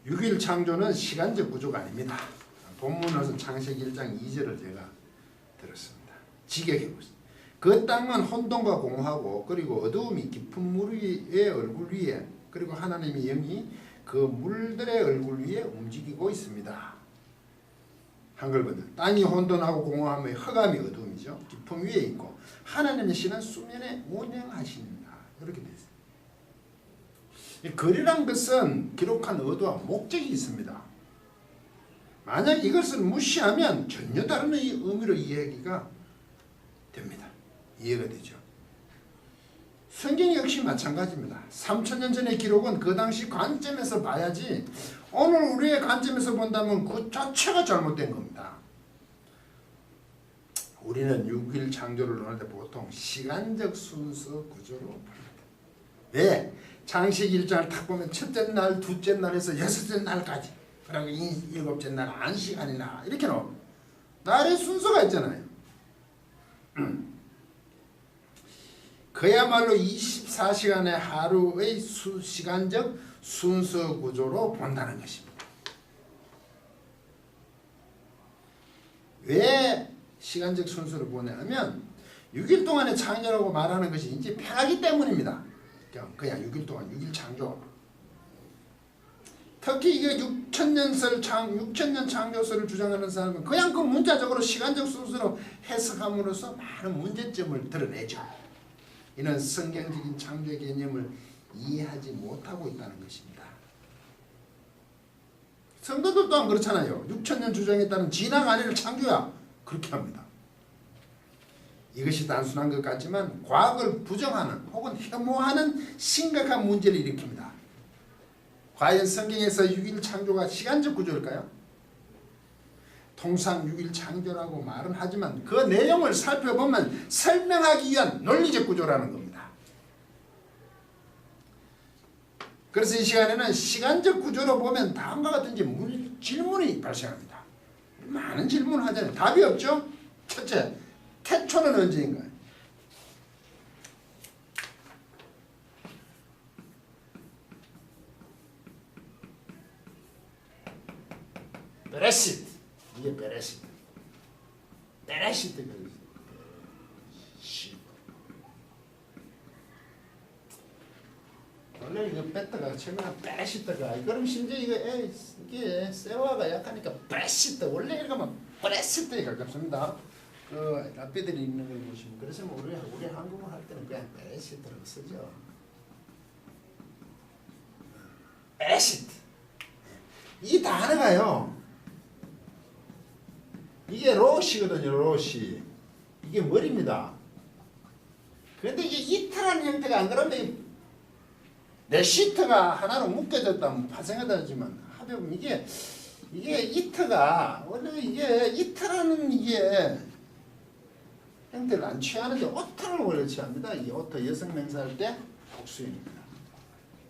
6일 창조는 시간적 구조가 아닙니다. 본문에서 창세기 1장 2절을 제가 들었습니다. 직역해보세요. 그 땅은 혼돈과 공허하고 그리고 어두움이 깊은 물 위의 얼굴 위에 그리고 하나님의 영이 그 물들의 얼굴 위에 움직이고 있습니다. 한글 번역. 땅이 혼돈하고 공허함의 흑암이 어두움이죠. 깊음 위에 있고 하나님의 신은 수면에 운행하신다. 이렇게 되어 있습니다. 이 글이란 것은 기록한 의도와 목적이 있습니다. 만약 이것을 무시하면 전혀 다른 의미로 이해하기가 됩니다. 이해가 되죠. 성경 역시 마찬가지입니다. 3000년 전의 기록은 그 당시 관점에서 봐야지 오늘 우리의 관점에서 본다면 그 자체가 잘못된 겁니다. 우리는 6일 창조를 논할 때 보통 시간적 순서 구조로 봅니다. 왜? 창세기 1장을 딱 보면 첫째 날, 둘째 날에서 여섯째 날까지 그리고 일곱째 날 안식일이나 이렇게 나옵니다. 날의 순서가 있잖아요. 그야말로 24시간의 하루의 시간적 순서 구조로 본다는 것입니다. 왜 시간적 순서를 보냐면 6일 동안의 창조라고 말하는 것이 이제 편하기 때문입니다. 그냥 6일 동안 6일 창조. 특히 이게 6천년 창조설을 주장하는 사람은 그냥 그 문자적으로 시간적 순서로 해석함으로써 많은 문제점을 드러내죠. 이는 성경적인 창조 개념을 이해하지 못하고 있다는 것입니다. 성도들 또한 그렇잖아요. 6천년 주장에 따른 진화가 아니라 창조야. 그렇게 합니다. 이것이 단순한 것 같지만 과학을 부정하는 혹은 혐오하는 심각한 문제를 일으킵니다. 과연 성경에서 6일 창조가 시간적 구조일까요? 통상 6일 창조라고 말은 하지만 그 내용을 살펴보면 설명하기 위한 논리적 구조라는 겁니다. 그래서 이 시간에는 시간적 구조로 보면 다음과 같은 질문이 발생합니다. 많은 질문을 하잖아요. 답이 없죠? 첫째, 태초는 언제인가요? 베레시트. 이게 베레시트. 베레시트. 원래 이거 베타가 처음에는 베레시트가 그럼 심지어 이게 세화가 약하니까 베레시트 원래 이거면 베레시트에 가깝습니다. 그 라피들이 있는 걸 보시면 그래서 뭐 우리 한국어 할 때는 그냥 베레시트라고 쓰죠. 베레시트. 이 단어가요. 이게 로시거든요. 로시. 이게 머리입니다. 그런데 이게 이탈하는 형태가 안 그러면 레시트가 하나로 묶여졌다면 파생하다지만 합의하면 이게 이트가 원래 이게 이트라는 이게 형태를 안 취하는데 오타를 원래 취합니다. 이 오타 여성 명사할 때 복수입니다.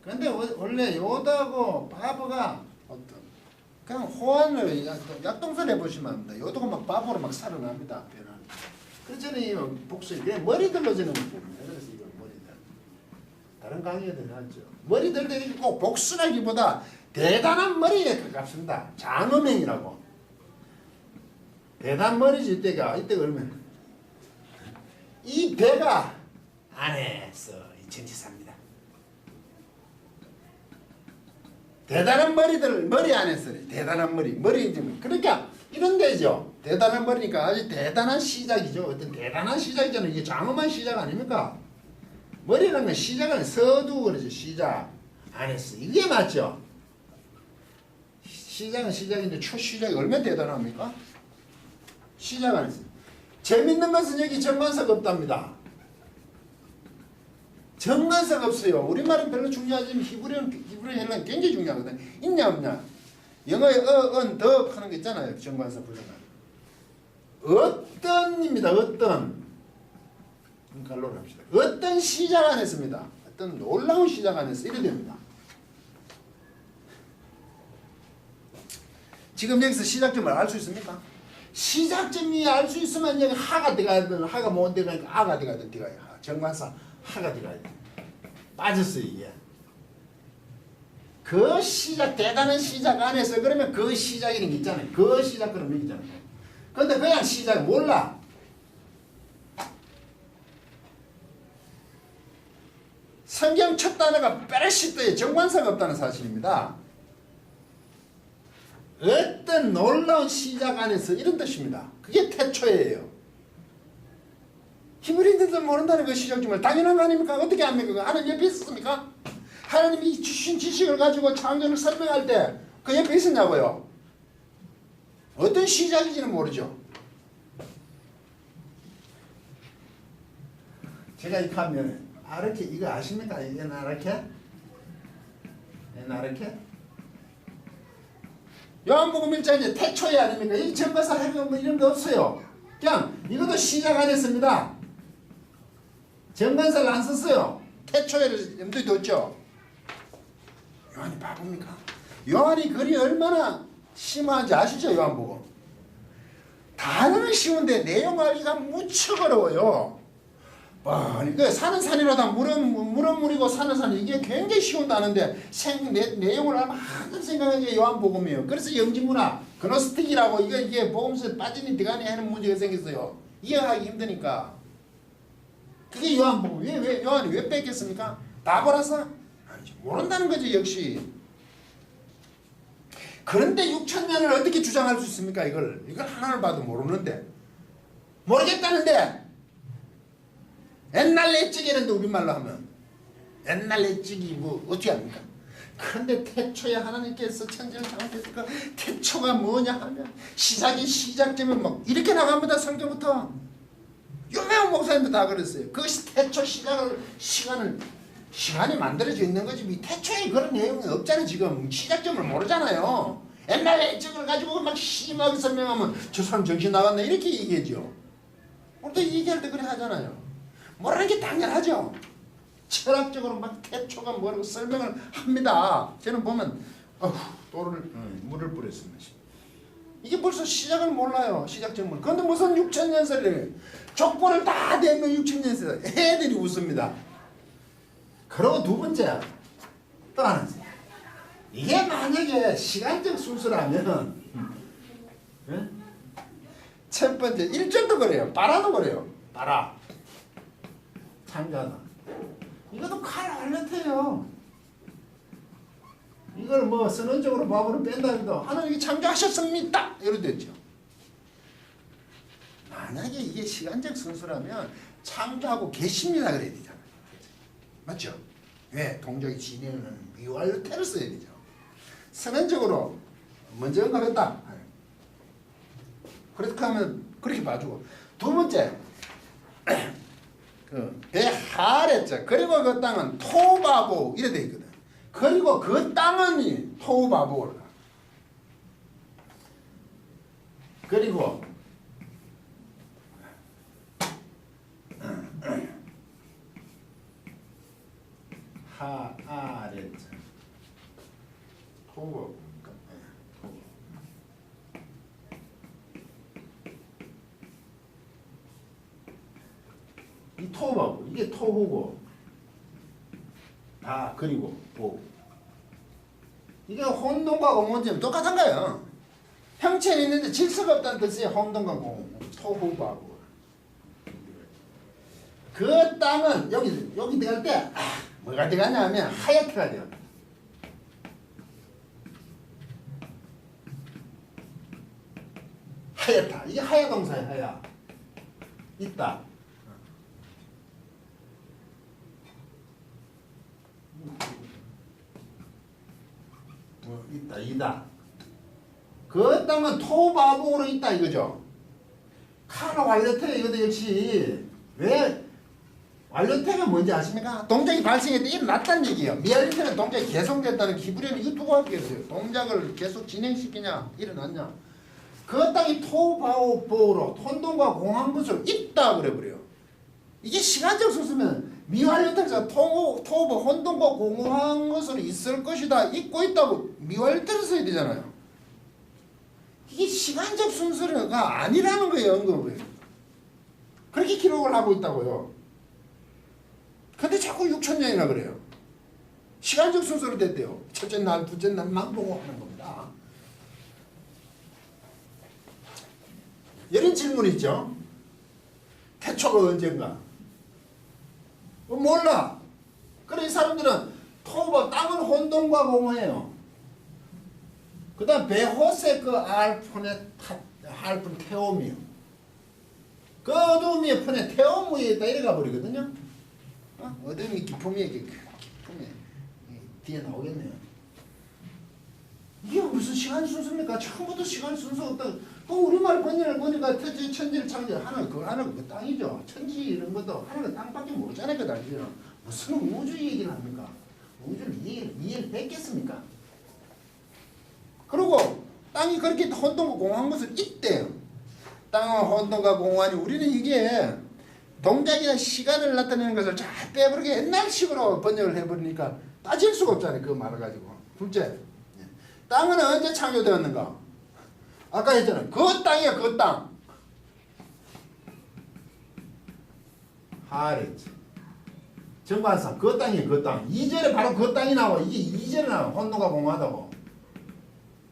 그런데 원래 요다고 바보가 어떤 그냥 호환을 약동설 해보시면 합니다. 요도가 막 바보로 막 살아납니다. 그렇잖아요. 복수 그냥 머리들로 저는 봅니다. 그래서 이거 머리들 다른 강의들 하죠. 머리들 되게 꼭 복수라기보다 대단한 머리에 가깝습니다. 장어맹이라고. 대단한 머리지 이때가 얼마나 이 배가 안에서 전치사입니다. 대단한 머리들 머리 안에서 대단한 머리 그러니까 이런 데죠. 대단한 머리니까 아주 대단한 시작이죠. 어떤 대단한 시작이잖아요. 이게 장엄한 시작 아닙니까? 머리라는 건 시작은 서두 그러죠. 시작 안에서 이게 맞죠. 시작은 시작인데 첫 시작이 얼마나 대단합니까? 시작 안에서. 재밌는 것은 여기 정관사가 없답니다. 정관사가 없어요. 우리말은 별로 중요하지만 히브리어 헬라는 굉장히 중요하거든. 있냐 없냐. 영어에 더 하는 게 있잖아요. 정관사 부정한. 어떤입니다. 어떤. 갈로를 합시다. 어떤 시작 안 했습니다. 어떤 놀라운 시작 안 했어. 이래 됩니다. 지금 여기서 시작점을 알 수 있습니까? 시작점이 알 수 있으면 여기 하가 들어가든 하가 못 들어가니까 아가 들어가든 정관사 하가 들어가야 돼. 빠졌어요 이게. 그 시작, 대단한 시작 안에서 그러면 그 시작이라는 게 있잖아요. 그 시작 그런 게 있잖아요. 근데 그냥 시작 몰라. 성경 첫 단어가 베레시트에 정관사가 없다는 사실입니다. 어떤 놀라운 시작 안에서 이런 뜻입니다. 그게 태초예요. 히브리인들도 모른다는 그 시작점을 당연한 거 아닙니까? 어떻게 합니까? 하나님 옆에 있었습니까? 하나님이 주신 지식을 가지고 창조를 설명할 때 그 옆에 있었냐고요? 어떤 시작인지는 모르죠. 제가 이렇게 하면 아르케 이거 아십니까? 이게 나르케? 나르케? 요한복음 1장에 태초에 아닙니까? 이 전가사 해가 뭐 이런 게 없어요. 그냥 이것도 시작 안 했습니다. 정관사를 안 썼어요. 태초에를 염두에 뒀죠. 요한이 바보입니까? 요한이 글이 얼마나 심한지 아시죠? 요한복음. 단어는 쉬운데 내용 알기가 무척 어려워요. 그 산은 산이로다 물은 물이고 산은 산이 이게 굉장히 쉬운 단어인데 내용을 알면 한참 생각하는 게 요한복음이에요. 그래서 영지문화 그노스틱이라고 이게 복음서에 빠지니 들어가니 하는 문제가 생겼어요. 이해하기 힘드니까. 그게 요한복음. 왜 요한이 왜 뺐겠습니까? 다 보라서? 아니죠. 모른다는 거죠 역시. 그런데 6천년을 어떻게 주장할 수 있습니까? 이걸 하나를 봐도 모르는데 모르겠다는데 옛날 옛적이라는데 우리말로 하면 옛날 옛적이 뭐 어떻게 합니까? 그런데 태초에 하나님께서 천지를 창조했을까? 태초가 뭐냐 하면 시작이 시작되면 막 이렇게 나갑니다. 성경부터 유명한 목사님도 다 그랬어요. 그 태초 시작을 시간이 만들어져 있는 거지. 태초에 그런 내용이 없잖아요. 지금 시작점을 모르잖아요. 옛날 옛적을 가지고 막 심하게 설명하면 저 사람 정신 나갔네 이렇게 얘기하죠. 우리도 얘기할 때 그래 하잖아요. 모르는 게 당연하죠. 철학적으로 막 태초가 뭐라고 설명을 합니다. 저는 보면 물을 뿌렸습니다. 이게 벌써 시작을 몰라요. 시작점을. 그런데 무슨 6천년설이에요. 족보를 다 내면 6천년설. 애들이 웃습니다. 그리고 두 번째 또 하나. 이게 만약에 시간적 순서라면 첫 번째 1절도 그래요. 빠라도 그래요. 빠라. 창조하다. 이것도 칼 알레트예요. 이걸 뭐 선언적으로 바보로 뺀다 해도 하나님이 창조하셨습니다. 이렇게 됐죠. 만약에 이게 시간적 순서라면 창조하고 계십니다 그래야 되잖아요. 맞죠? 왜? 동작이 진행하는 미완료태를 써야 되죠. 선언적으로 먼저 언급했다. 그렇게 하면 그렇게 봐주고. 두 번째 베하랬죠. 그리고 그 땅은 토바보 이래 돼 있거든. 그리고 그 땅은 토바보라. 그리고 하아랬죠. 토바보. 이 토바보 이게 토보고 그리고 보 이게 혼돈과 공원점 똑같은 거예요. 형체는 있는데 질서가 없다는 뜻이에요. 혼돈과 공원 토보바보. 그 땅은 여기 들어갈 때 뭐가 들어가냐 하면 하얗게가 돼요. 하얗다. 이게 하야 동사예요. 하야 있다. 이다. 그 땅은 토바보로 있다 이거죠. 카라 완료태 이것도 역시 왜 완료태가 뭔지 아십니까? 동작이 발생했을 때 일어났다는 얘기예요. 미알리테는 동작이 계속됐다는 기브리는 이거 두고 하겠어요. 동작을 계속 진행시키냐 일어났냐. 그 땅이 토바보로 혼돈과 공한 것으로 있다 그래버려요. 이게 시간적 순서면 미완료태에서 토보 혼돈과 공허한 것으로 있을 것이다. 있고 있다고 미완료태를 써야 되잖아요. 이게 시간적 순서가 아니라는 거예요. 언급을. 그렇게 기록을 하고 있다고요. 근데 자꾸 6천년이나 그래요. 시간적 순서로 됐대요. 첫째 날, 둘째 날만 보고 하는 겁니다. 이런 질문이 있죠. 태초가 언젠가? 몰라. 그래 이 사람들은 토바 땅은 혼돈과 공허해요. 그 다음 베호세 그 알푼의 알푼 테오미요. 그 어둠이 푼에 테오무 위에 있다 이래가 버리거든요. 어둠이 기품이 기품에 뒤에 나오겠네요. 이게 무슨 시간 순서입니까? 처음부터 시간 순서 없다. 우리말 번역을 보니까 천지를 창조 하나가 그 땅이죠. 천지 이런 것도 하나가 땅밖에 모르잖아요. 그 당시에는 무슨 우주 얘기를 합니까? 우주를 이해를 뺏겠습니까? 그리고 땅이 그렇게 혼돈과 공허한 것은 있대요. 땅은 혼돈과 공허하니 우리는 이게 동작이나 시간을 나타내는 것을 잘 빼버리게 옛날식으로 번역을 해버리니까 따질 수가 없잖아요. 그 말을 가지고. 둘째, 땅은 언제 창조되었는가? 아까 했잖아요. 그 땅이야, 그 땅. 하렛. 정관상, 그 땅이야, 그 땅. 2절에 바로 그 땅이 나와. 이게 2절에 나와. 혼돈과 공허하다고.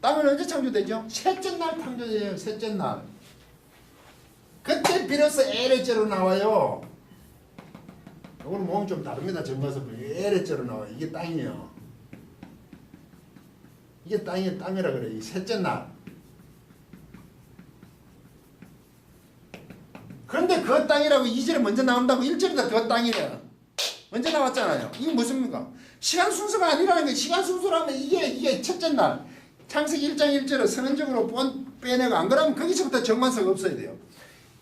땅은 언제 창조되죠? 셋째 날 창조돼요. 셋째 날. 그때 비로소 에레째로 나와요. 이거는 몸이 좀 다릅니다. 정관상. 에레째로 나와요. 이게 땅이에요. 이게 땅이라 그래. 이 셋째 날. 그런데 그 땅이라고 2절에 먼저 나온다고 1절에다 그 땅이래요. 먼저 나왔잖아요. 이게 무슨입니까? 시간 순서가 아니라는 거예요. 시간 순서라면 이게 첫째 날. 창세기 1장 1절을 선언적으로 빼내고 안 그러면 거기서부터 정관사가 없어야 돼요.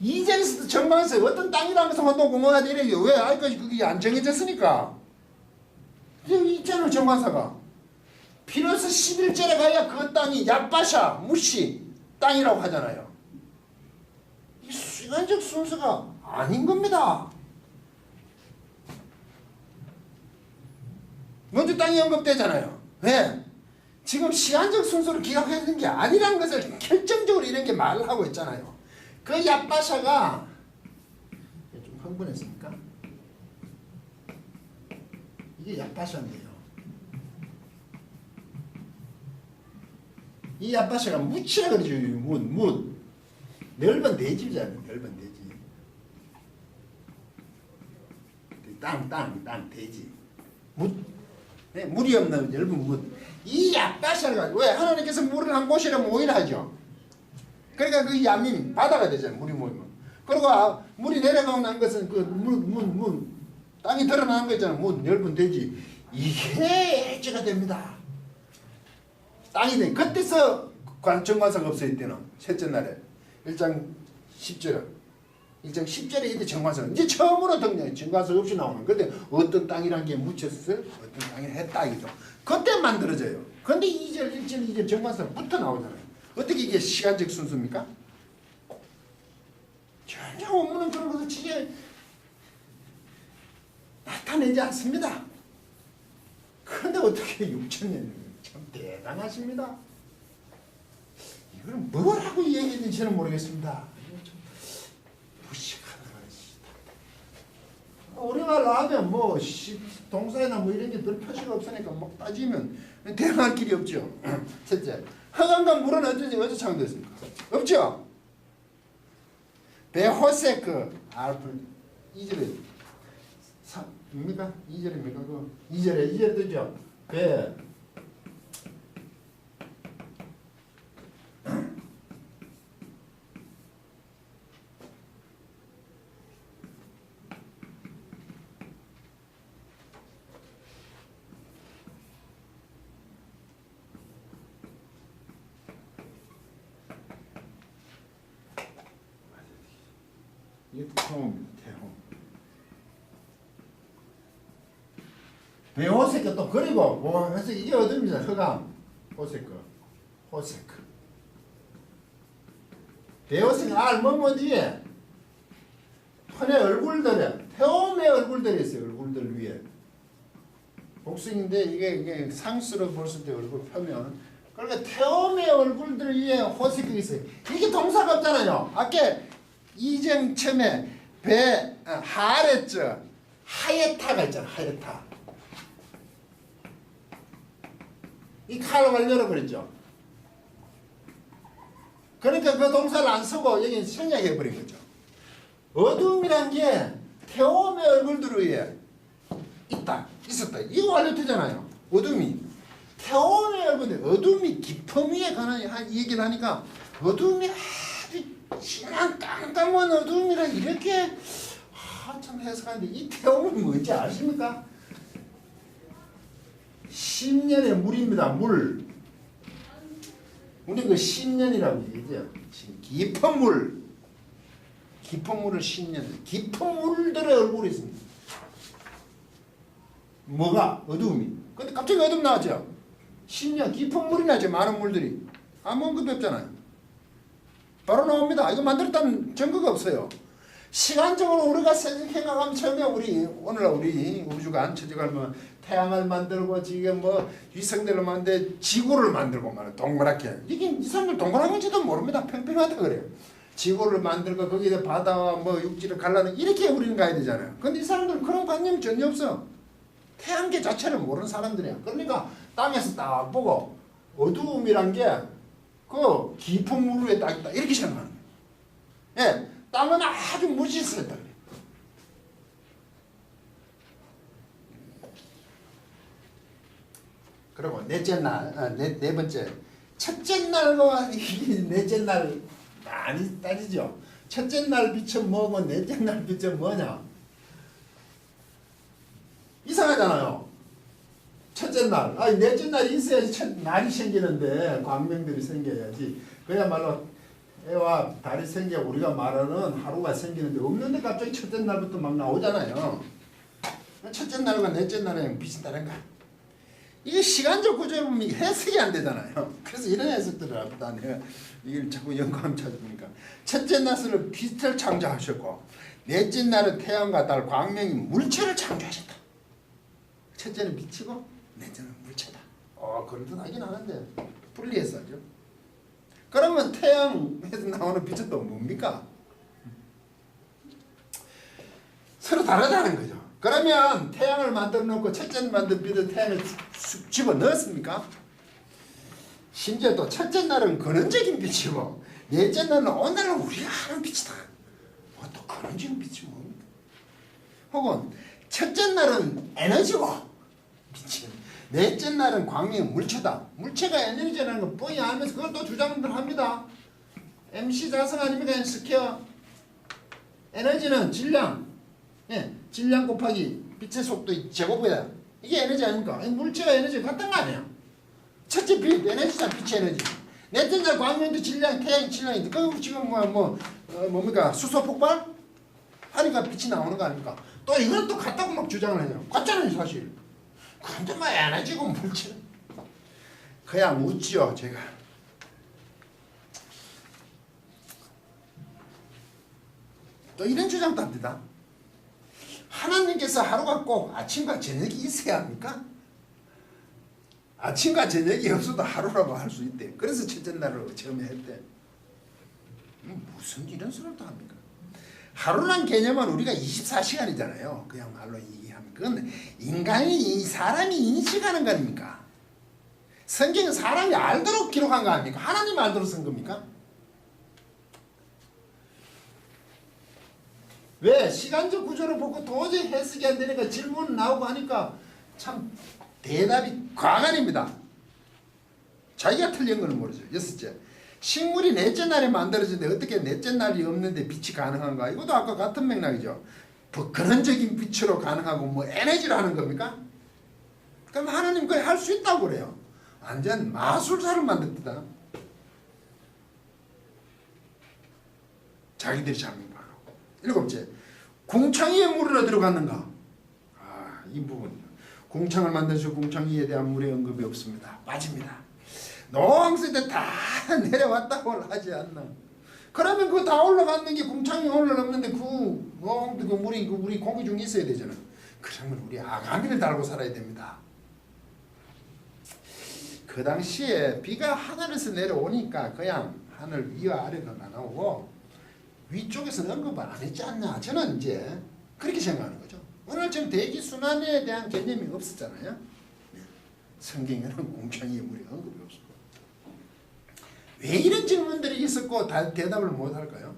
2절에서도 정관사가 어떤 땅이라면서 혼돈공허가 되래요. 왜? 아직까지 그게 안 정해졌으니까. 있잖아요. 정관사가. 비로소 11절에 가야 그 땅이 야빠샤, 무시 땅이라고 하잖아요. 이 시간적 순서가 아닌 겁니다. 먼저 땅이 언급되잖아요. 왜? 지금 시간적 순서로 기록해야 게 아니라는 것을 결정적으로 이런 게 말을 하고 있잖아요. 그 야빠샤가 좀 흥분했습니까? 이게 야빠샤인데요. 이 야빠샤가 무치라 그러죠. 문. 넓은 대지잖아요. 넓은 대지. 땅, 대지. 네, 물이 없는 넓은 문. 이 야빠샤가 왜? 하나님께서 물을 한 곳이라 모이라죠. 그러니까 그 야민 바다가 되잖아요. 물이 모이면. 그리고 물이 내려가고 난 것은 그 문 땅이 드러나는 거 있잖아요. 문, 넓은 대지. 이게 일제가 됩니다. 땅이 돼. 그때서 정관사가 없어질 때는 셋째 날에 1장 10절 1장 10절에 이때 정관사가 이제 처음으로 등장해. 정관사 없이 나오는. 근데 어떤 땅이라는 게 묻혔어요? 어떤 땅이 했다이죠. 그때 만들어져요. 근데 2절 1절 2절 정관사부터 나오잖아요. 어떻게 이게 시간적 순서입니까? 전혀 원문은 그런 것을 진짜 나타내지 않습니다. 그런데 어떻게 6천년 참 대단하십니다. 이걸 뭐라고 얘기했는지는 모르겠습니다. 무식하다. 우리말로 하면 뭐 동사나 뭐 이런 게 늘 표시가 없으니까 막 따지면 대응할 길이 없죠. 셋째, 흑암과 물은 어디서 창조됐습니까? 없죠. 베호세크 알프 2절에 뭡니까? 2절입니까? 그 2절에 뜨죠. 배 이게 태홍입니다. 태홍. 베호세크 또 그리고 뭐 해서 이게 어딥니다. 흑암 호세크 호세크 베호세크 뭐뭐 뒤에 폰의 얼굴들에 태움의 얼굴들이 있어요. 얼굴들 위에 복숭인데 이게 상수로 봤을 때 얼굴 펴면 그러니까 태움의 얼굴들 위에 호세크가 있어요. 이게 동사가 없잖아요. 아까 이정 처음에 하랬죠. 하예타가 있잖아. 하예타. 이 칼을 열어버렸죠. 그러니까 그 동사를 안 쓰고 여기 생략해버린 거죠. 어둠이란 게 태움의 얼굴들 위에 있었다. 이거 알려주잖아요. 어둠이. 태움의 얼굴인데 어둠이 깊음 위에 관한 얘기를 하니까 어둠이 아주 진한 깜깜한 어둠이라 이렇게 참 해석하는데 이 태움은 뭔지 아십니까? 10년의 물입니다. 물. 우리 그 10년이라고 얘기해요. 깊은 물. 깊은 물을 10년. 깊은 물들의 얼굴이 있습니다. 뭐가? 어두움이. 근데 갑자기 어둠 나왔죠? 10년. 깊은 물이 나죠. 많은 물들이. 아무 언급이 없잖아요. 바로 나옵니다. 이거 만들었다는 증거가 없어요. 시간적으로 우리가 생각하면 처음에 오늘날 우리 우주가 안 쳐져가면 태양을 만들고 지금 뭐 위성들을 만들 지구를 만들고 말이야. 동그랗게. 이게 이 사람들 동그란 건지도 모릅니다. 평평하다 그래요. 지구를 만들고 거기에 바다와 뭐 육지를 갈라는 이렇게 우리는 가야 되잖아요. 근데 이 사람들은 그런 관념이 전혀 없어. 태양계 자체를 모르는 사람들이야. 그러니까 땅에서 딱 보고 어두움이란 게 그 깊은 물 위에 딱 있다. 이렇게 생각하는 거예요. 예, 땅은 아주 무질서했다. 그리고 넷째 날, 네 번째. 첫째 날과 넷째 날 많이 따지죠. 첫째 날 빛은 뭐고 넷째 날 빛은 뭐냐. 이상하잖아요. 첫째 날, 넷째 날이 있어야지 날이 생기는데 광명들이 생겨야지. 그야말로 해와 달이 생겨 우리가 말하는 하루가 생기는데 없는데 갑자기 첫째 날부터 막 나오잖아요. 첫째 날과 넷째 날에 빛이 다른가? 이게 시간적 구조를 보면 해석이 안 되잖아요. 그래서 이런 해석들을 합니다. 내가 이걸 자꾸 연구하면 찾아보니까 첫째 날은 빛을 창조하셨고 넷째 날은 태양과 달 광명이 물체를 창조하셨다. 첫째는 빛이고 넷째는 물체다. 그런 뜻 하긴 하는데 분리해서 하죠. 그러면 태양에서 나오는 빛은 또 뭡니까? 서로 다르다는 거죠. 그러면 태양을 만들어 놓고 첫째 만든 빛을 태양에 쑥 집어 넣었습니까? 심지어 또 첫째 날은 근원적인 빛이고 넷째 날은 오늘은 우리가 하는 빛이다. 또 근원적인 빛이 뭡니까? 혹은 첫째 날은 에너지고 빛이 넷째 날은 광명 물체다. 물체가 에너지라는 건 뻔히 알면서 그걸 또 주장들 합니다. MC 자성 아닙니까? 스퀘어. 에너지는 질량. 예, 질량 곱하기 빛의 속도 제곱이다. 이게 에너지 아닙니까? 물체가 에너지 같은 거 아니에요. 첫째 빛 에너지잖아. 빛의 에너지. 넷째 날 광명도 질량, 태양 질량인데 그 지금 뭡니까? 수소 폭발? 하니까 빛이 나오는 거 아닙니까? 또 이건 또 같다고 막 주장을 해요. 같잖아요, 사실. 근데 뭐 에너지고 물체. 그냥 묻지요, 제가. 또 이런 주장도 합니다. 하나님께서 하루가 꼭 아침과 저녁이 있어야 합니까? 아침과 저녁이 없어도 하루라고 할 수 있대. 그래서 첫째 날을 처음에 했대. 무슨 이런 소리를 또 합니까? 하루란 개념은 우리가 24시간이잖아요. 그냥 말로 얘기하면. 그건 사람이 인식하는 거 아닙니까? 성경은 사람이 알도록 기록한 거 아닙니까? 하나님 알도록 쓴 겁니까? 왜? 시간적 구조를 보고 도저히 해석이 안 되니까 질문 나오고 하니까 참 대답이 광안입니다. 자기가 틀린 건 모르죠. 여섯째. 식물이 넷째 날에 만들어지는데 어떻게 넷째 날이 없는데 빛이 가능한가? 이것도 아까 같은 맥락이죠. 근원적인 빛으로 가능하고 뭐 에너지로 하는 겁니까? 그럼 하나님 그걸 할 수 있다고 그래요. 완전 마술사를 만들었다. 자기들이 잘못 바로. 일곱째. 궁창이에 물을 들어갔는가? 이 부분. 궁창을 만드셔 궁창이에 대한 물의 언급이 없습니다. 빠집니다. 노왕시대 다 내려왔다고 하지 않나. 그러면 그거 다 올라갔는 게 궁창이 올라갔는데 그 물이 우리 공기 중에 있어야 되잖아. 그러면 우리 아가미를 달고 살아야 됩니다. 그 당시에 비가 하늘에서 내려오니까 그냥 하늘 위와 아래가 나오고 위쪽에서는 언급을 안 했지 않나. 저는 이제 그렇게 생각하는 거죠. 오늘 지금 대기순환에 대한 개념이 없었잖아요. 성경에는 공창의 인물이 언급이 없습니다. 왜 이런 질문들이 있었고 대답을 못할까요?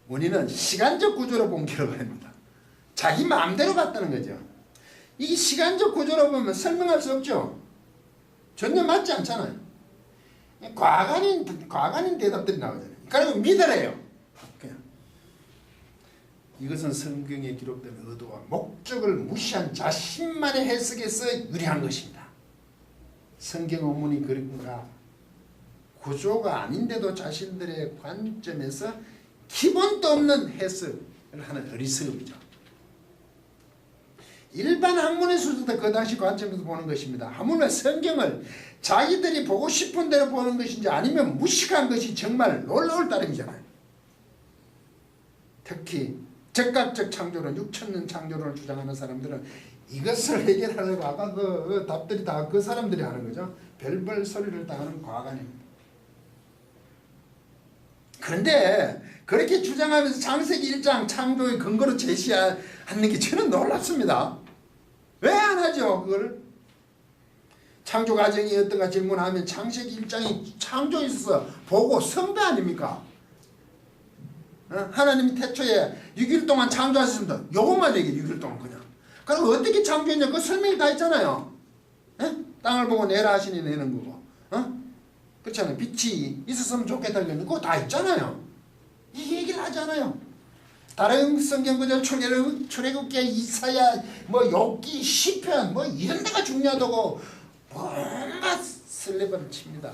원인은 시간적 구조로 본 결과입니다. 자기 마음대로 봤다는 거죠. 이 시간적 구조로 보면 설명할 수 없죠. 전혀 맞지 않잖아요. 과간인 대답들이 나오잖아요. 그리고 믿으래요. 그냥. 이것은 성경에 기록된 의도와 목적을 무시한 자신만의 해석에서 유래한 것입니다. 성경 원문이 그런가? 구조가 아닌데도 자신들의 관점에서 기본도 없는 해석을 하는 어리석음이죠. 일반 학문의 수준도 그 당시 관점에서 보는 것입니다. 하물며 성경을 자기들이 보고 싶은 대로 보는 것인지 아니면 무식한 것이 정말 놀라울 따름이잖아요. 특히 적각적 창조론, 6천년 창조론을 주장하는 사람들은 이것을 해결하려고 아까 그 답들이 다 그 사람들이 하는 거죠. 별별 소리를 다 하는 과관입니다. 그런데 그렇게 주장하면서 창세기 1장 창조의 근거로 제시하는 게 저는 놀랍습니다. 왜 안 하죠? 그걸 창조 과정이 어떤가 질문하면 창세기 1장이 창조에 있어서 보고 성배 아닙니까? 하나님이 태초에 6일 동안 창조하셨습니다. 요것만 얘기해. 6일 동안 그냥. 그럼 어떻게 창조했냐? 그 설명이 다 있잖아요. 땅을 보고 내라 하시니 내는 거고. 그렇잖아요. 빛이 있었으면 좋겠다는 게 그거 다 있잖아요. 이 얘기를 하잖아요. 다른 성경 구절 출애굽기, 이사야, 뭐 욥기, 시편 뭐 이런 데가 중요하다고 뭔가 설레발을 칩니다.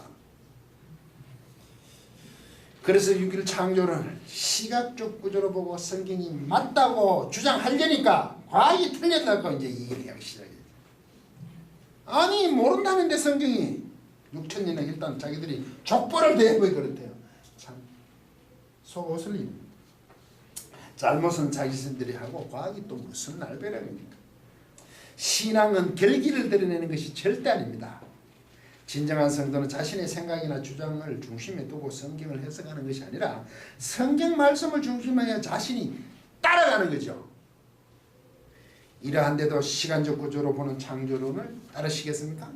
그래서 6일 창조를 시각적 구조로 보고 성경이 맞다고 주장하려니까 과학이 틀렸다고 이제 얘기를 하기 시작해요. 아니 모른다는데 성경이 6천년에 일단 자기들이 족보를 대고 그렇대요. 참 속옷을 입니다. 잘못은 자기들이 하고 과학이 또 무슨 날벼락입니까? 신앙은 결기를 드러내는 것이 절대 아닙니다. 진정한 성도는 자신의 생각이나 주장을 중심에 두고 성경을 해석하는 것이 아니라 성경 말씀을 중심에 자신이 따라가는 거죠. 이러한데도 시간적 구조로 보는 창조론을 따르시겠습니까?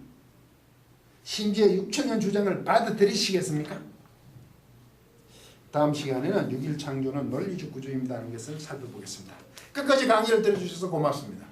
심지어 6천년 주장을 받아들이시겠습니까? 다음 시간에는 6일 창조는 논리적 구조입니다 하는 것을 살펴보겠습니다. 끝까지 강의를 들어주셔서 고맙습니다.